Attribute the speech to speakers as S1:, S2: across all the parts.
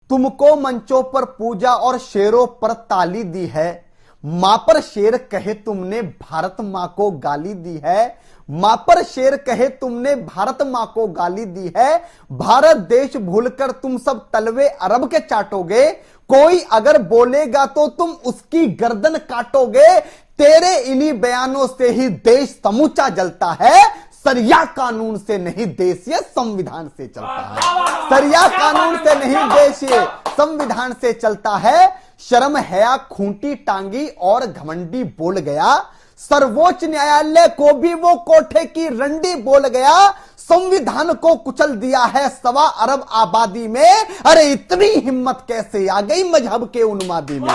S1: तुमको मंचों पर पूजा और शेरों पर ताली दी है। मां पर शेर कहे तुमने भारत मां को गाली दी है। मां पर शेर कहे तुमने भारत मां को गाली दी है। भारत देश भूलकर तुम सब तलवे अरब के चाटोगे। कोई अगर बोलेगा तो तुम उसकी गर्दन काटोगे। तेरे इन्हीं बयानों से ही देश समूचा जलता है। सरिया कानून से नहीं देश ये संविधान से चलता है। सरिया कानून से नहीं देश ये संविधान से चलता है। शर्म हया खूंटी टांगी और घमंडी बोल गया। सर्वोच्च न्यायालय को भी वो कोठे की रंडी बोल गया। संविधान को कुचल दिया है 1.25 अरब आबादी में। अरे इतनी हिम्मत कैसे आ गई मजहब के उन्मादी में।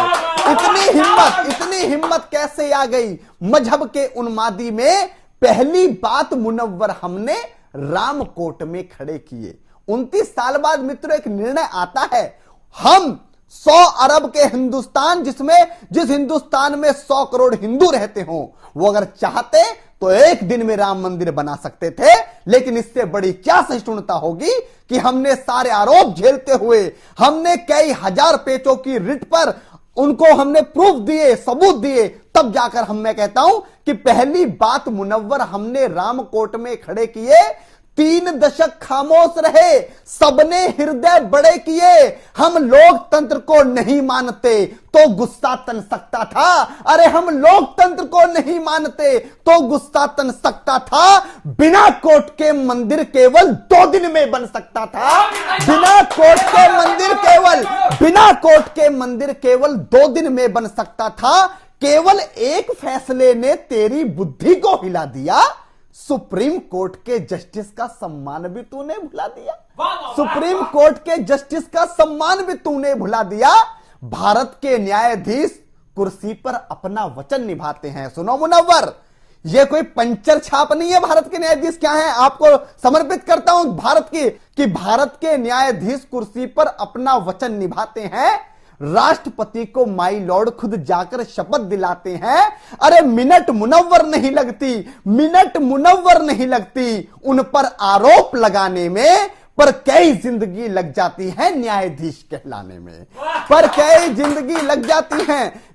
S1: इतनी हिम्मत कैसे आ गई मजहब के उन्मादी में। पहली बात मुनव्वर हमने रामकोट में खड़े किए। 29 साल बाद मित्रों एक निर्णय आता है। हम 100 अरब के हिंदुस्तान जिस हिंदुस्तान में 100 करोड़ हिंदू रहते हो, वो अगर चाहते तो एक दिन में राम मंदिर बना सकते थे। लेकिन इससे बड़ी क्या सहिष्णुता होगी कि हमने सारे आरोप झेलते हुए, हमने कई हजार पेचों की रिट पर उनको हमने प्रूफ दिए, सबूत दिए, तब जाकर मैं कहता हूं कि पहली बात मुनव्वर हमने रामकोट में खड़े किए। 3 दशक खामोश रहे, सबने हृदय बड़े किए। हम लोकतंत्र को नहीं मानते तो गुस्सा तन सकता था। अरे हम लोकतंत्र को नहीं मानते तो गुस्सा तन सकता था। बिना कोर्ट के मंदिर केवल 2 दिन में बन सकता था। बिना कोर्ट के मंदिर केवल 2 दिन में बन सकता था। केवल एक फैसले ने तेरी बुद्धि को हिला दिया। सुप्रीम कोर्ट के जस्टिस का सम्मान भी तूने भुला दिया। सुप्रीम कोर्ट के जस्टिस का सम्मान भी तूने भुला दिया। भारत के न्यायाधीश कुर्सी पर अपना वचन निभाते हैं। सुनो मुनव्वर, ये कोई पंचर छाप नहीं है। भारत के न्यायाधीश क्या हैं आपको समर्पित करता हूं भारत के न्यायाधीश कुर्सी पर अपना वचन निभाते हैं। राष्ट्रपति को माई लॉर्ड खुद जाकर शपथ दिलाते हैं। अरे मिनट मुनव्वर नहीं लगती उन पर आरोप लगाने में, पर कई जिंदगी लग जाती है न्यायाधीश कहलाने में।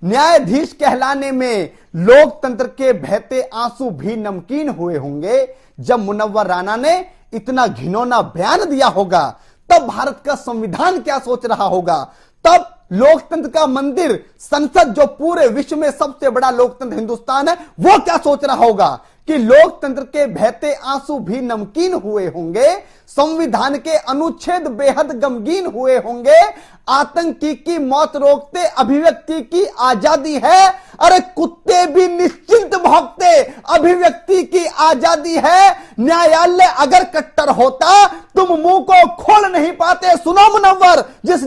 S1: न्यायाधीश कहलाने में। लोकतंत्र के बहते आंसू भी नमकीन हुए होंगे जब मुनव्वर राणा ने इतना घिनौना बयान दिया होगा। तब भारत का संविधान क्या सोच रहा होगा। तब लोकतंत्र का मंदिर, संसद, जो पूरे विश्व में सबसे बड़ा लोकतंत्र हिंदुस्तान है, वो क्या सोच रहा होगा कि लोकतंत्र के बहते आंसू भी नमकीन हुए होंगे। संविधान के अनुच्छेद बेहद गमगीन हुए होंगे। आतंकी की मौत रोकते अभिव्यक्ति की आजादी है। अरे कुत्ते भी निश्चिंत भौंकते अभिव्यक्ति की आजादी है। न्यायालय अगर कट्टर होता तुम मुंह को खोल नहीं पाते। सुनो मुनव्वर, जिस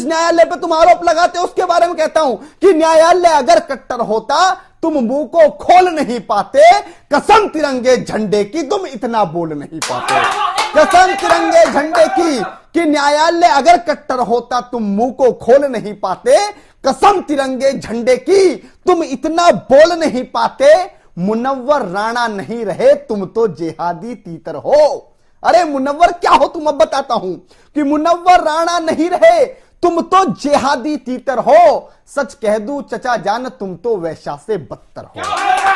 S1: न्यायालय पे तुम आरोप लगाते हो उसके बारे में कहता हूं कि न्यायालय अगर कट्टर होता तुम मुंह को खोल नहीं पाते। कसम तिरंगे झंडे की तुम इतना बोल नहीं पाते। कसम तिरंगे झंडे की कि न्यायालय अगर कट्टर होता तुम मुंह को खोल नहीं पाते। कसम तिरंगे झंडे की तुम इतना बोल नहीं पाते। मुनव्वर राणा नहीं रहे तुम तो जिहादी तीतर हो। अरे मुनव्वर क्या हो तुम, अब बताता हूं कि मुनव्वर राणा नहीं रहे तुम तो जिहादी तीतर हो। सच कह दूं चचा जान तुम तो वैश्या से बदतर हो।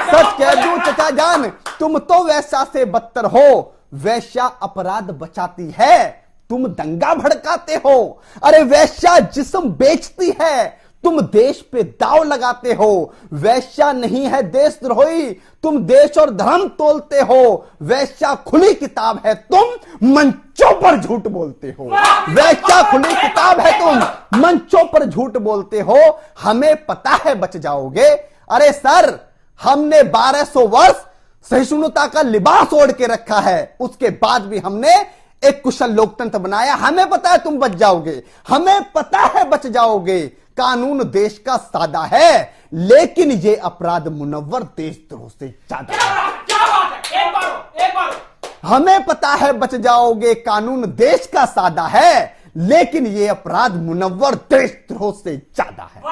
S1: सच कह दूं चचा जान तुम तो वैश्या से बदतर हो। वैश्या अपराध बचाती है, तुम दंगा भड़काते हो। अरे वैश्या जिस्म बेचती है, तुम देश पे दाव लगाते हो। वैश्या नहीं है देशद्रोही, तुम देश और धर्म तोलते हो। वैश्या खुली किताब है, तुम मंचों पर झूठ बोलते हो। वैश्या खुली किताब है, तुम मंचों पर झूठ बोलते हो। हमें पता है बच जाओगे। अरे सर, हमने 1200 वर्ष सहिष्णुता का लिबास ओढ़ के रखा है, उसके बाद भी हमने एक कुशल लोकतंत्र बनाया। हमें पता है तुम बच जाओगे, हमें पता है बच जाओगे। कानून देश का सादा है, लेकिन ये अपराध मुनव्वर देशद्रोह से ज्यादा है। क्या बात है? एक बार हमें पता है बच जाओगे। कानून देश का सादा है, लेकिन ये अपराध मुनव्वर देशद्रोह से ज्यादा है।